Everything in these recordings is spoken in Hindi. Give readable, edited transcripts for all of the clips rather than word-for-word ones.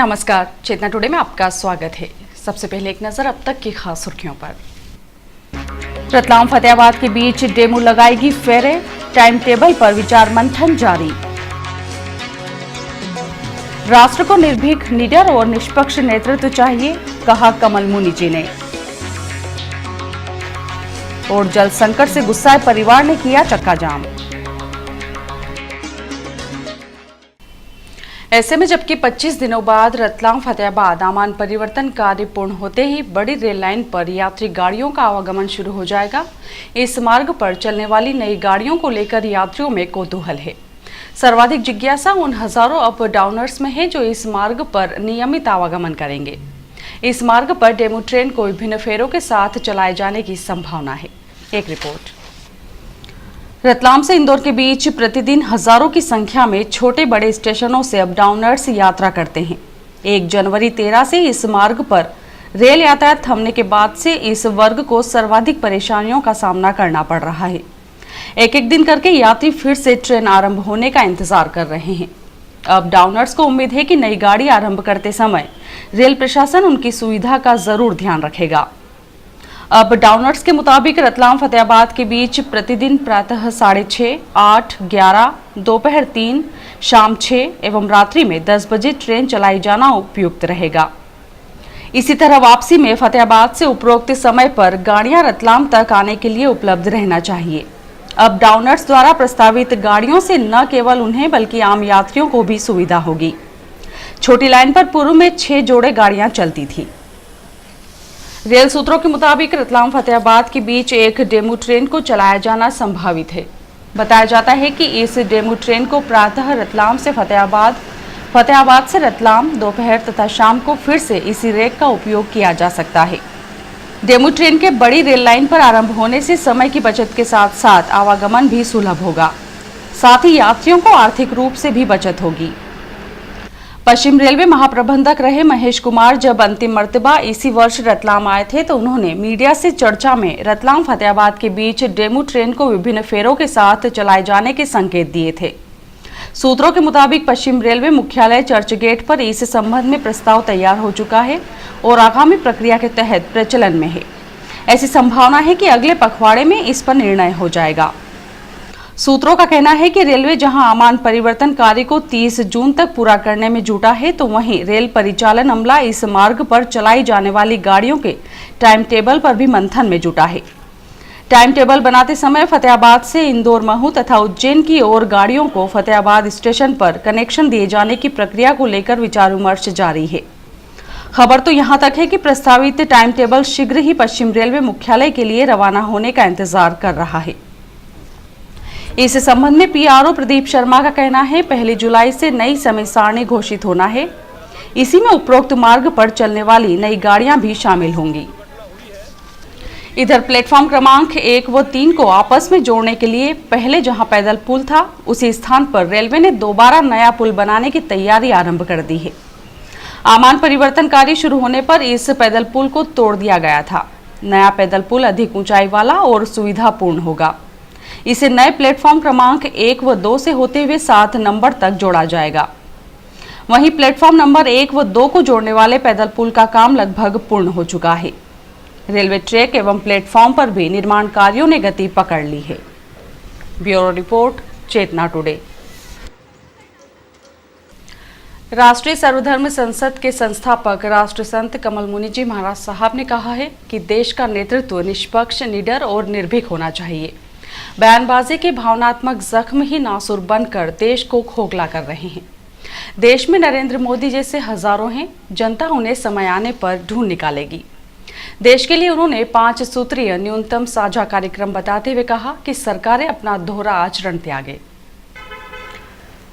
नमस्कार, चेतना टुडे में आपका स्वागत है। सबसे पहले एक नजर अब तक की खास सुर्खियों पर। रतलाम फतेहाबाद के बीच डेमू लगाएगी फेरे, टाइम टेबल पर विचार मंथन जारी। राष्ट्र को निर्भीक, निडर और निष्पक्ष नेतृत्व चाहिए, कहा कमल मुनि जी ने। और जल संकट से गुस्साए परिवार ने किया चक्का जाम। ऐसे में जबकि 25 दिनों बाद रतलाम फतेहाबाद आमान परिवर्तन कार्य पूर्ण होते ही बड़ी रेल लाइन पर यात्री गाड़ियों का आवागमन शुरू हो जाएगा, इस मार्ग पर चलने वाली नई गाड़ियों को लेकर यात्रियों में कौतूहल है। सर्वाधिक जिज्ञासा उन हजारों अप डाउनर्स में है जो इस मार्ग पर नियमित आवागमन करेंगे। इस मार्ग पर डेमू ट्रेन को विभिन्न फेरों के साथ चलाए जाने की संभावना है। एक रिपोर्ट। रतलाम से इंदौर के बीच प्रतिदिन हजारों की संख्या में छोटे बड़े स्टेशनों से अप डाउनर्स यात्रा करते हैं। 1 जनवरी 13 से इस मार्ग पर रेल यातायात थमने के बाद से इस वर्ग को सर्वाधिक परेशानियों का सामना करना पड़ रहा है। एक एक दिन करके यात्री फिर से ट्रेन आरंभ होने का इंतजार कर रहे हैं। अप डाउनर्स को उम्मीद है कि नई गाड़ी आरंभ करते समय रेल प्रशासन उनकी सुविधा का जरूर ध्यान रखेगा। अब डाउनर्स के मुताबिक रतलाम फतेहाबाद के बीच प्रतिदिन प्रातः 6:30, 8, 11, दोपहर 3, शाम 6 एवं रात्रि में 10 बजे ट्रेन चलाई जाना उपयुक्त रहेगा। इसी तरह वापसी में फतेहाबाद से उपरोक्त समय पर गाड़ियां रतलाम तक आने के लिए उपलब्ध रहना चाहिए। अब डाउनर्स द्वारा प्रस्तावित गाड़ियों से न केवल उन्हें बल्कि आम यात्रियों को भी सुविधा होगी। छोटी लाइन पर पूर्व में 6 जोड़े गाड़ियां चलती थी। रेल सूत्रों के मुताबिक रतलाम फतेहाबाद के बीच एक डेमू ट्रेन को चलाया जाना संभावित है। बताया जाता है कि इस डेमू ट्रेन को प्रातः रतलाम से फतेहाबाद, फतेहाबाद से रतलाम, दोपहर तथा शाम को फिर से इसी रेक का उपयोग किया जा सकता है। डेमू ट्रेन के बड़ी रेल लाइन पर आरंभ होने से समय की बचत के साथ साथ आवागमन भी सुलभ होगा। साथ ही यात्रियों को आर्थिक रूप से भी बचत होगी। पश्चिम रेलवे महाप्रबंधक रहे महेश कुमार जब अंतिम मर्तबा इसी वर्ष रतलाम आए थे तो उन्होंने मीडिया से चर्चा में रतलाम फतेहाबाद के बीच डेमू ट्रेन को विभिन्न फेरों के साथ चलाए जाने के संकेत दिए थे। सूत्रों के मुताबिक पश्चिम रेलवे मुख्यालय चर्च गेट पर इस संबंध में प्रस्ताव तैयार हो चुका है और आगामी प्रक्रिया के तहत प्रचलन में है। ऐसी संभावना है कि अगले पखवाड़े में इस पर निर्णय हो जाएगा। सूत्रों का कहना है कि रेलवे जहां आमान परिवर्तन कार्य को 30 जून तक पूरा करने में जुटा है, तो वहीं रेल परिचालन अमला इस मार्ग पर चलाई जाने वाली गाड़ियों के टाइम टेबल पर भी मंथन में जुटा है। टाइम टेबल बनाते समय फतेहाबाद से इंदौर, महू तथा उज्जैन की ओर गाड़ियों को फतेहाबाद स्टेशन पर कनेक्शन दिए जाने की प्रक्रिया को लेकर विचार विमर्श जारी है। खबर तो यहां तक है कि प्रस्तावित टाइम टेबल शीघ्र ही पश्चिम रेलवे मुख्यालय के लिए रवाना होने का इंतजार कर रहा है। इस संबंध में पीआरओ प्रदीप शर्मा का कहना है 1 जुलाई से नई समय सारणी घोषित होना है। इसी में उपरोक्त मार्ग पर चलने वाली नई गाड़ियां भी शामिल होंगी। इधर प्लेटफॉर्म क्रमांक 1 व 3 को आपस में जोड़ने के लिए पहले जहां पैदल पुल था, उसी स्थान पर रेलवे ने दोबारा नया पुल बनाने की तैयारी आरंभ कर दी है। आमान परिवर्तन कार्य शुरू होने पर इस पैदल पुल को तोड़ दिया गया था। नया पैदल पुल अधिक ऊंचाई वाला और सुविधापूर्ण होगा। इसे नए प्लेटफॉर्म क्रमांक 1 व 2 से होते हुए 7 नंबर तक जोड़ा जाएगा। वहीं प्लेटफॉर्म नंबर 1 व 2 को जोड़ने वाले पैदल पुल का काम लगभग पूर्ण हो चुका है। रेलवे ट्रैक एवं प्लेटफॉर्म पर भी निर्माण कार्यों ने गति पकड़ ली है। ब्यूरो रिपोर्ट, चेतना टुडे। राष्ट्रीय सर्वधर्म संसद के संस्थापक राष्ट्रसंत कमल मुनि जी महाराज साहब ने कहा है कि देश का नेतृत्व निष्पक्ष, निडर और निर्भीक होना चाहिए। बयानबाजी के भावनात्मक जख्म ही नासुर बनकर देश को खोखला कर रहे हैं। देश में नरेंद्र मोदी जैसे हजारों हैं, जनता उन्हें समय आने पर ढूंढ निकालेगी। देश के लिए उन्होंने 5 सूत्रीय न्यूनतम साझा कार्यक्रम बताते हुए कहा कि सरकारें अपना दोहरा आचरण त्यागे।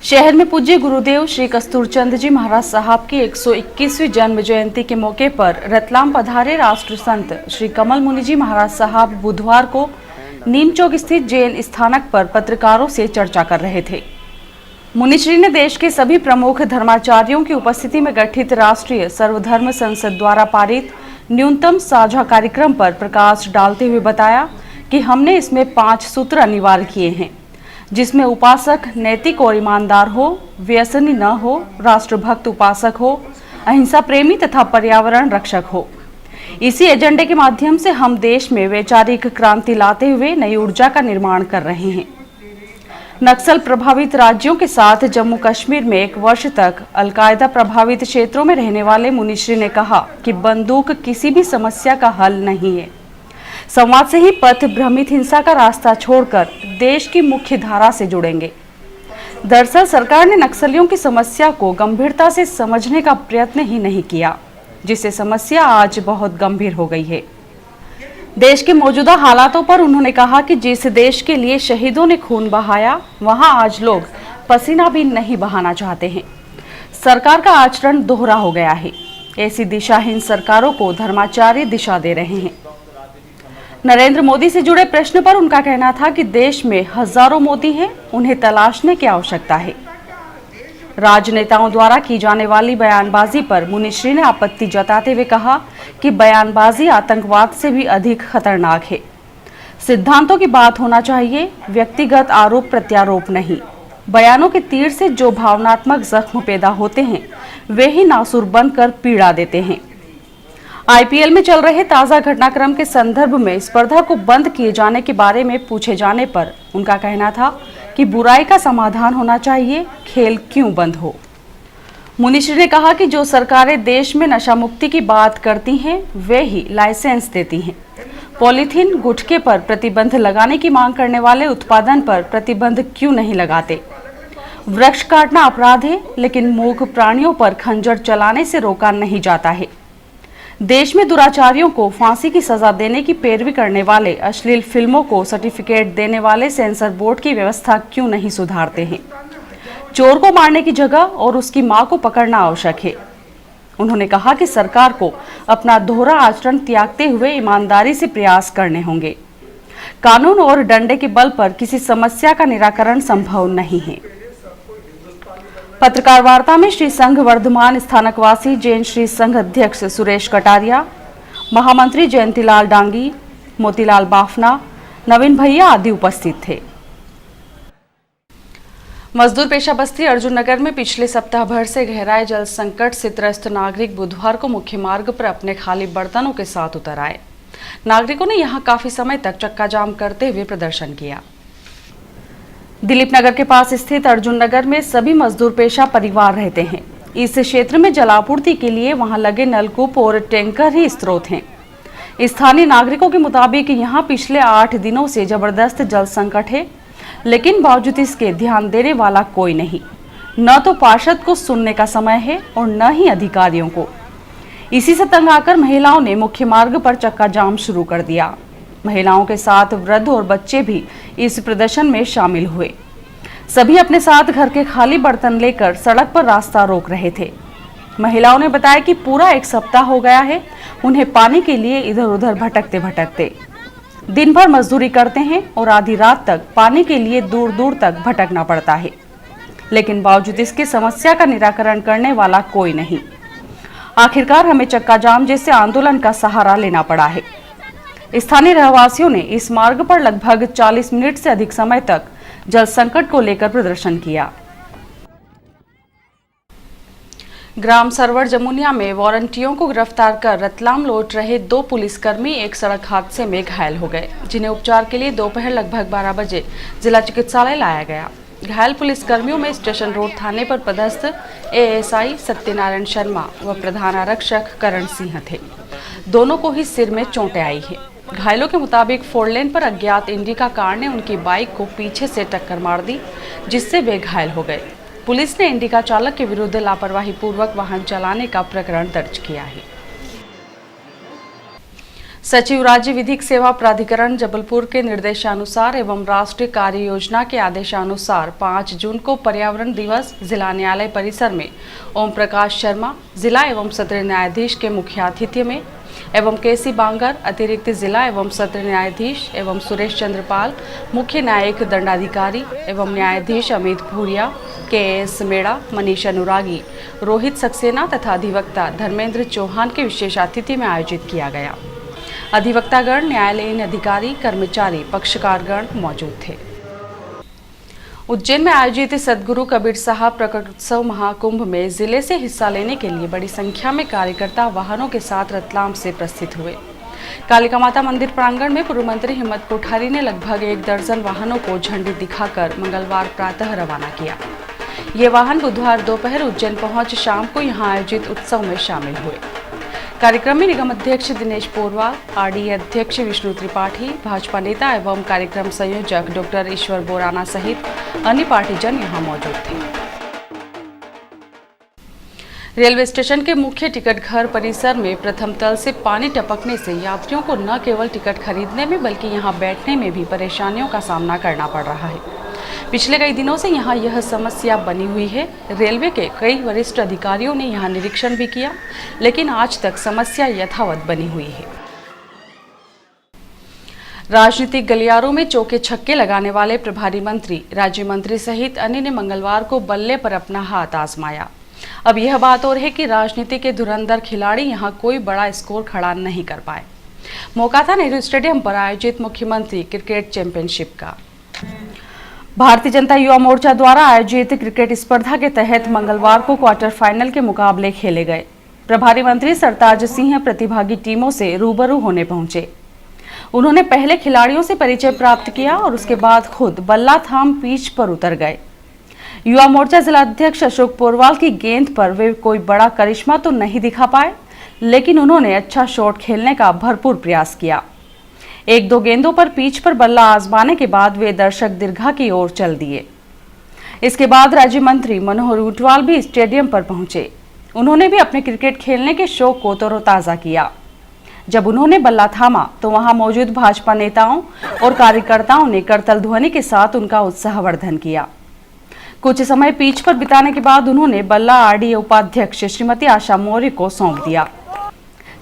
शहर में पूज्य गुरुदेव श्री कस्तूरचंद जी महाराज साहब की 121वीं जन्म जयंती के मौके पर रतलाम पधारे राष्ट्र संत श्री कमल मुनि जी महाराज साहब बुधवार को नीम चौक स्थित जैन स्थानक पर पत्रकारों से चर्चा कर रहे थे। मुनिश्री ने देश के सभी प्रमुख धर्माचार्यों की उपस्थिति में गठित राष्ट्रीय सर्वधर्म संसद द्वारा पारित न्यूनतम साझा कार्यक्रम पर प्रकाश डालते हुए बताया कि हमने इसमें 5 सूत्र अनिवार्य किए हैं, जिसमें उपासक नैतिक और ईमानदार हो, व्यसनी न हो, राष्ट्रभक्त उपासक हो, अहिंसा प्रेमी तथा पर्यावरण रक्षक हो। इसी एजेंडे के माध्यम से हम देश में वैचारिक क्रांति लाते हुए नई ऊर्जा का निर्माण कर रहे हैं। नक्सल प्रभावित राज्यों के साथ जम्मू कश्मीर में 1 वर्ष तक अलकायदा प्रभावित क्षेत्रों में रहने वाले मुनिश्री ने कहा कि बंदूक किसी भी समस्या का हल नहीं है। संवाद से ही पथ भ्रमित हिंसा का रास्ता छोड़कर देश की मुख्य धारा से जुड़ेंगे। दरअसल सरकार ने नक्सलियों की समस्या को गंभीरता से समझने का प्रयत्न ही नहीं किया, जिससे समस्या आज बहुत गंभीर हो गई है। देश के मौजूदा हालातों पर उन्होंने कहा कि जिस देश के लिए शहीदों ने खून बहाया, वहां आज लोग पसीना भी नहीं बहाना चाहते हैं। सरकार का आचरण दोहरा हो गया है। ऐसी दिशाहीन सरकारों को धर्माचार्य दिशा दे रहे हैं। नरेंद्र मोदी से जुड़े प्रश्न पर उनका कहना था कि देश में हजारों मोदी हैं, उन्हें तलाशने की आवश्यकता है। राजनेताओं द्वारा की जाने वाली बयानबाजी पर मुनिश्री ने आपत्ति जताते हुए कहा कि बयानबाजी आतंकवाद से भी अधिक खतरनाक है। सिद्धांतों की बात होना चाहिए, व्यक्तिगत आरोप प्रत्यारोप नहीं। बयानों के तीर से जो भावनात्मक जख्म पैदा होते हैं, वे ही नासुर बनकर पीड़ा देते हैं। आईपीएल में चल रहे ताजा घटनाक्रम के संदर्भ में स्पर्धा को बंद किए जाने के बारे में पूछे जाने पर उनका कहना था कि बुराई का समाधान होना चाहिए, खेल क्यों बंद हो। मुनिश्री ने कहा कि जो सरकारें देश में नशा मुक्ति की बात करती हैं, वे ही लाइसेंस देती हैं। पॉलीथीन, गुटखे पर प्रतिबंध लगाने की मांग करने वाले उत्पादन पर प्रतिबंध क्यों नहीं लगाते। वृक्ष काटना अपराध है, लेकिन मूक प्राणियों पर खंजर चलाने से रोका नहीं जाता है। देश में दुराचारियों को फांसी की सजा देने की पैरवी करने वाले, अश्लील फिल्मों को सर्टिफिकेट देने वाले सेंसर बोर्ड की व्यवस्था क्यों नहीं सुधारते हैं। चोर को मारने की जगह और उसकी मां को पकड़ना आवश्यक है। उन्होंने कहा कि सरकार को अपना दोहरा आचरण त्यागते हुए ईमानदारी से प्रयास करने होंगे। कानून और डंडे के बल पर किसी समस्या का निराकरण संभव नहीं है। पत्रकार वार्ता में श्री संघ वर्धमान स्थानकवासी जैन श्री संघ अध्यक्ष सुरेश कटारिया, महामंत्री जयंतीलाल डांगी, मोतीलाल बाफना, नवीन भैया आदि उपस्थित थे। मजदूर पेशा बस्ती अर्जुन नगर में पिछले सप्ताह भर से गहराए जल संकट से त्रस्त नागरिक बुधवार को मुख्य मार्ग पर अपने खाली बर्तनों के साथ उतर आए। नागरिकों ने यहां काफी समय तक चक्का जाम करते हुए प्रदर्शन किया। दिलीप नगर के पास स्थित अर्जुन नगर में सभी मजदूर पेशा परिवार रहते हैं। इस क्षेत्र में जलापूर्ति के लिए वहां लगे नलकूप और टैंकर ही स्रोत हैं। स्थानीय नागरिकों के मुताबिक यहां पिछले 8 दिनों से जबरदस्त जल संकट है, लेकिन बावजूद इसके ध्यान देने वाला कोई नहीं। न तो पार्षद को सुनने का समय है और न ही अधिकारियों को। इसी से तंग आकर महिलाओं ने मुख्य मार्ग पर चक्का जाम शुरू कर दिया। महिलाओं के साथ वृद्ध और बच्चे भी इस प्रदर्शन में शामिल हुए। सभी अपने साथ घर के खाली बर्तन लेकर सड़क पर रास्ता रोक रहे थे। महिलाओं ने बताया कि पूरा 1 सप्ताह हो गया है उन्हें पानी के लिए इधर उधर भटकते भटकते। दिन भर मजदूरी करते हैं और आधी रात तक पानी के लिए दूर दूर तक भटकना पड़ता है, लेकिन बावजूद इसके समस्या का निराकरण करने वाला कोई नहीं। आखिरकार हमें चक्का जाम जैसे आंदोलन का सहारा लेना पड़ा है। स्थानीय रहवासियों ने इस मार्ग पर लगभग 40 मिनट से अधिक समय तक जल संकट को लेकर प्रदर्शन किया। ग्राम सरवर जमुनिया में वारंटियों को गिरफ्तार कर रतलाम लौट रहे 2 पुलिसकर्मी एक सड़क हादसे में घायल हो गए, जिन्हें उपचार के लिए दोपहर लगभग 12 बजे जिला चिकित्सालय लाया गया। घायल पुलिसकर्मियों में स्टेशन रोड थाने पर पदस्थ एएसआई सत्यनारायण शर्मा व प्रधान आरक्षक करण सिंह थे। दोनों को ही सिर में चोटें आई है। घायलों के मुताबिक 4 लेन पर अज्ञात इंडिका कार ने उनकी बाइक को पीछे से टक्कर मार दी, जिससे वे घायल हो गए। पुलिस ने इंडिका चालक के विरुद्ध लापरवाही पूर्वक वाहन चलाने का प्रकरण दर्ज किया है। सचिव राज्य विधिक सेवा प्राधिकरण जबलपुर के निर्देशानुसार एवं राष्ट्रीय कार्य योजना के आदेशानुसार 5 जून को पर्यावरण दिवस जिला न्यायालय परिसर में ओम प्रकाश शर्मा जिला एवं सत्र न्यायाधीश के मुख्य आतिथ्य में एवं केसी बांगर अतिरिक्त जिला एवं सत्र न्यायाधीश एवं सुरेश चंद्रपाल मुख्य न्यायिक दंडाधिकारी एवं न्यायाधीश अमित भूरिया, केएस मेड़ा, मनीष अनुरागी, रोहित सक्सेना तथा अधिवक्ता धर्मेंद्र चौहान के विशेष आतिथ्य में आयोजित किया गया। अधिवक्तागण, न्यायालयीन अधिकारी, कर्मचारी, पक्षकारगण मौजूद थे। उज्जैन में आयोजित सद्गुरु कबीर साहब प्रकटोत्सव महाकुंभ में जिले से हिस्सा लेने के लिए बड़ी संख्या में कार्यकर्ता वाहनों के साथ रतलाम से प्रस्थान हुए। कालिका माता मंदिर प्रांगण में पूर्व मंत्री हिम्मत कोठारी ने लगभग 1 दर्जन वाहनों को झंडी दिखाकर मंगलवार प्रातः रवाना किया। ये वाहन बुधवार दोपहर उज्जैन पहुंच शाम को यहां आयोजित उत्सव में शामिल हुए। कार्यक्रम में निगम अध्यक्ष दिनेश पोरवाल, आरडीए अध्यक्ष विष्णु त्रिपाठी, भाजपा नेता एवं कार्यक्रम संयोजक डॉक्टर ईश्वर बोराना सहित अन्य पार्टीजन यहां मौजूद थे। रेलवे स्टेशन के मुख्य टिकट घर परिसर में प्रथम तल से पानी टपकने से यात्रियों को न केवल टिकट खरीदने में बल्कि यहां बैठने में भी परेशानियों का सामना करना पड़ रहा है। पिछले कई दिनों से यहां यह समस्या बनी हुई है। रेलवे के कई वरिष्ठ अधिकारियों ने यहां निरीक्षण भी किया, लेकिन आज तक समस्या यथावत बनी हुई है। राजनीतिक गलियारों में चौके छक्के लगाने वाले प्रभारी मंत्री, राज्य मंत्री सहित अन्य ने मंगलवार को बल्ले पर अपना हाथ आजमाया। अब यह बात और है कि राजनीति के धुरंधर खिलाड़ी यहां कोई बड़ा स्कोर खड़ा नहीं कर पाए। मौका था नेहरू स्टेडियम पर आयोजित मुख्यमंत्री क्रिकेट चैंपियनशिप का। भारतीय जनता युवा मोर्चा द्वारा आयोजित क्रिकेट स्पर्धा के तहत मंगलवार को क्वार्टर फाइनल के मुकाबले खेले गए। प्रभारी मंत्री सरताज सिंह प्रतिभागी टीमों से रूबरू होने पहुंचे। उन्होंने पहले खिलाड़ियों से परिचय प्राप्त किया और उसके बाद खुद बल्ला थाम पिच पर उतर गए। युवा मोर्चा जिला अध्यक्ष अशोक पोरवाल की गेंद पर वे कोई बड़ा करिश्मा तो नहीं दिखा पाए, लेकिन उन्होंने अच्छा शॉट खेलने का भरपूर प्रयास किया। 1-2 गेंदों पर पिच पर बल्ला आजमाने के बाद वे दर्शक दीर्घा की ओर चल दिए। इसके बाद राज्य मंत्री मनोहर ऊंटवाल भी स्टेडियम पर पहुंचे। उन्होंने भी अपने क्रिकेट खेलने के शौक को तरोताजा किया। जब उन्होंने बल्ला थामा तो वहां मौजूद भाजपा नेताओं और कार्यकर्ताओं ने करतल ध्वनि के साथ उनका उत्साहवर्धन किया। कुछ समय पिच पर बिताने के बाद उन्होंने बल्ला आरडीए उपाध्यक्ष श्रीमती आशा मौर्य को सौंप दिया।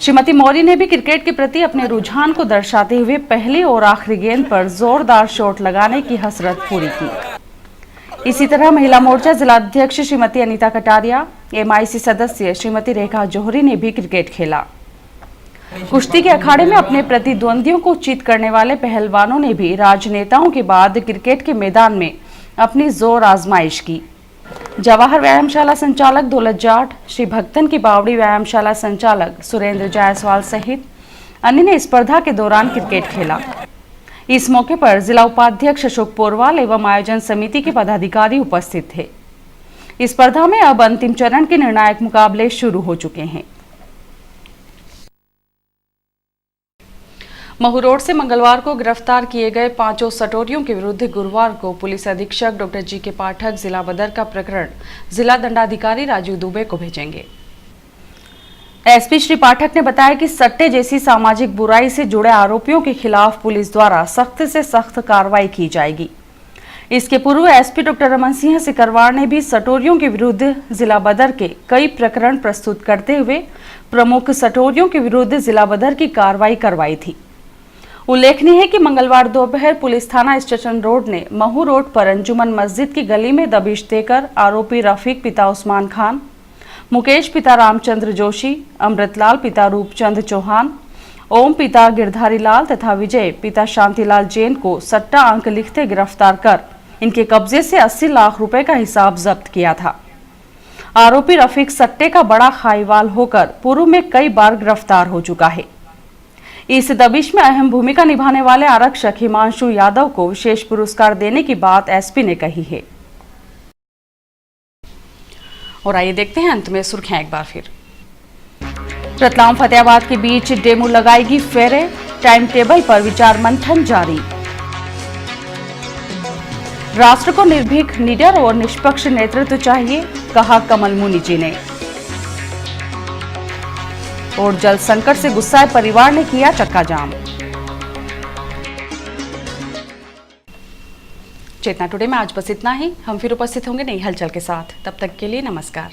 श्रीमती मौर्य ने भी क्रिकेट के प्रति अपने रुझान को दर्शाते हुए पहली और आखिरी गेंद पर जोरदार शॉट लगाने की हसरत पूरी की। इसी तरह महिला मोर्चा जिला अध्यक्ष श्रीमती अनीता कटारिया, एमआईसी सदस्य श्रीमती रेखा जौहरी ने भी क्रिकेट खेला। कुश्ती के अखाड़े में अपने प्रतिद्वंदियों को चित करने वाले पहलवानों ने भी राजनेताओं के बाद क्रिकेट के मैदान में अपनी जोर आजमाइश की। जवाहर व्यायामशाला संचालक दौलत जाट, श्री भक्तन की बावड़ी व्यायामशाला संचालक सुरेंद्र जायसवाल सहित अन्य ने स्पर्धा के दौरान क्रिकेट खेला। इस मौके पर जिला उपाध्यक्ष अशोक पोरवाल एवं आयोजन समिति के पदाधिकारी उपस्थित थे। इस स्पर्धा में अब अंतिम चरण के निर्णायक मुकाबले शुरू हो चुके हैं। महू रोड से मंगलवार को गिरफ्तार किए गए 5 सटोरियों के विरुद्ध गुरुवार को पुलिस अधीक्षक डॉक्टर जी.के. पाठक जिला बदर का प्रकरण जिला दंडाधिकारी राजीव दुबे को भेजेंगे। एसपी श्री पाठक ने बताया कि सट्टे जैसी सामाजिक बुराई से जुड़े आरोपियों के खिलाफ पुलिस द्वारा सख्त से सख्त कार्रवाई की जाएगी। इसके पूर्व एसपी डॉक्टर रमन सिंह सिकरवार ने भी सटोरियों के विरुद्ध जिला बदर के कई प्रकरण प्रस्तुत करते हुए प्रमुख सटोरियों के विरुद्ध जिला बदर की कार्रवाई करवाई थी। उल्लेखनीय है कि मंगलवार दोपहर पुलिस थाना स्टेशन रोड ने महू रोड पर अंजुमन मस्जिद की गली में दबिश देकर आरोपी रफीक पिता उस्मान खान, मुकेश पिता रामचंद्र जोशी, अमृतलाल पिता रूपचंद चौहान, ओम पिता गिरधारी लाल तथा विजय पिता शांतिलाल जैन को सट्टा अंक लिखते गिरफ्तार कर इनके कब्जे से 80 लाख रुपए का हिसाब जब्त किया था। आरोपी रफीक सट्टे का बड़ा खाईवाल होकर पूर्व में कई बार गिरफ्तार हो चुका है। इस दबिश में अहम भूमिका निभाने वाले आरक्षक हिमांशु यादव को विशेष पुरस्कार देने की बात एसपी ने कही है। और आइए देखते हैं अंत में सुर्खियां एक बार फिर। रतलाम फतेहाबाद के बीच डेमू लगाएगी फेरे, टाइम टेबल पर विचार मंथन जारी। राष्ट्र को निर्भीक, निडर और निष्पक्ष नेतृत्व चाहिए, कहा कमल मुनि जी ने। और जल संकट से गुस्साए परिवार ने किया चक्का जाम। चेतना टुडे में आज बस इतना ही। हम फिर उपस्थित होंगे नई हलचल के साथ। तब तक के लिए नमस्कार।